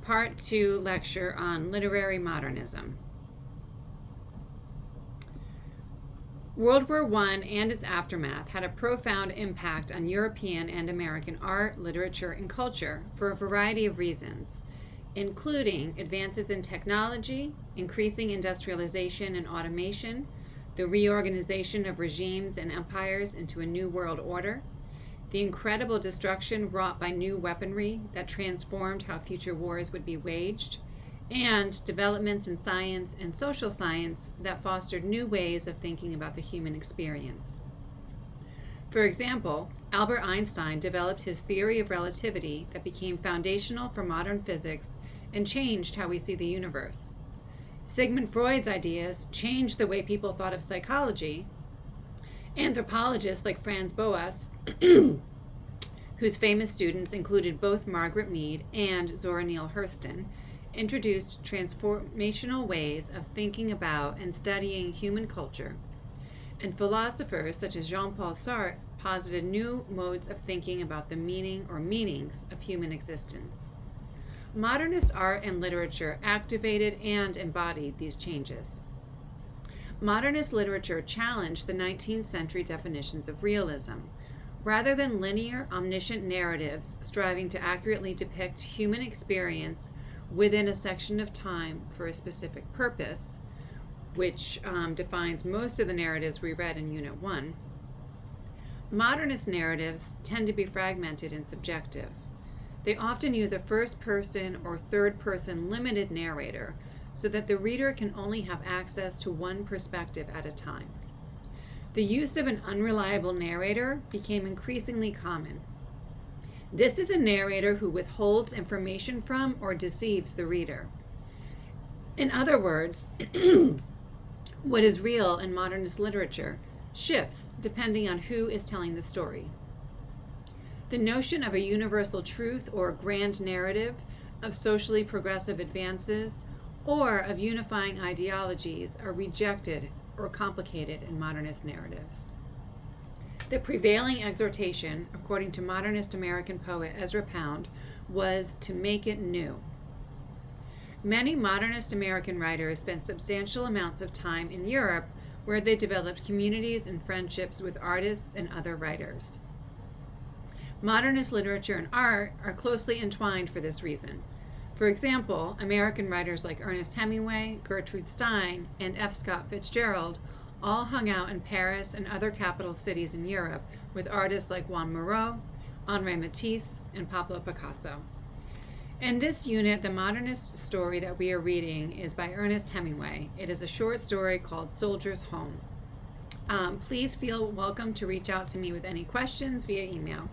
part 2 lecture on literary modernism. World War I and its aftermath had a profound impact on European and American art, literature, and culture for a variety of reasons, including advances in technology, increasing industrialization and automation, the reorganization of regimes and empires into a new world order, the incredible destruction wrought by new weaponry that transformed how future wars would be waged, and developments in science and social science that fostered new ways of thinking about the human experience. For example, Albert Einstein developed his theory of relativity that became foundational for modern physics and changed how we see the universe. Sigmund Freud's ideas changed the way people thought of psychology. Anthropologists like Franz Boas, whose famous students included both Margaret Mead and Zora Neale Hurston, introduced transformational ways of thinking about and studying human culture, and philosophers such as Jean-Paul Sartre posited new modes of thinking about the meaning or meanings of human existence. Modernist art and literature activated and embodied these changes. Modernist literature challenged the 19th century definitions of realism. Rather than linear, omniscient narratives striving to accurately depict human experience within a section of time for a specific purpose, which defines most of the narratives we read in Unit 1, modernist narratives tend to be fragmented and subjective. They often use a first-person or third-person limited narrator so that the reader can only have access to one perspective at a time. The use of an unreliable narrator became increasingly common. This is a narrator who withholds information from or deceives the reader. In other words, what is real in modernist literature shifts depending on who is telling the story. The notion of a universal truth or grand narrative, of socially progressive advances, or of unifying ideologies are rejected or complicated in modernist narratives. The prevailing exhortation, according to modernist American poet Ezra Pound, was to make it new. Many modernist American writers spent substantial amounts of time in Europe, where they developed communities and friendships with artists and other writers. Modernist literature and art are closely entwined for this reason. For example, American writers like Ernest Hemingway, Gertrude Stein, and F. Scott Fitzgerald all hung out in Paris and other capital cities in Europe with artists like Juan Moreau, Henri Matisse, and Pablo Picasso. In this unit, the modernist story that we are reading is by Ernest Hemingway. It is a short story called Soldier's Home. Please feel welcome to reach out to me with any questions via email.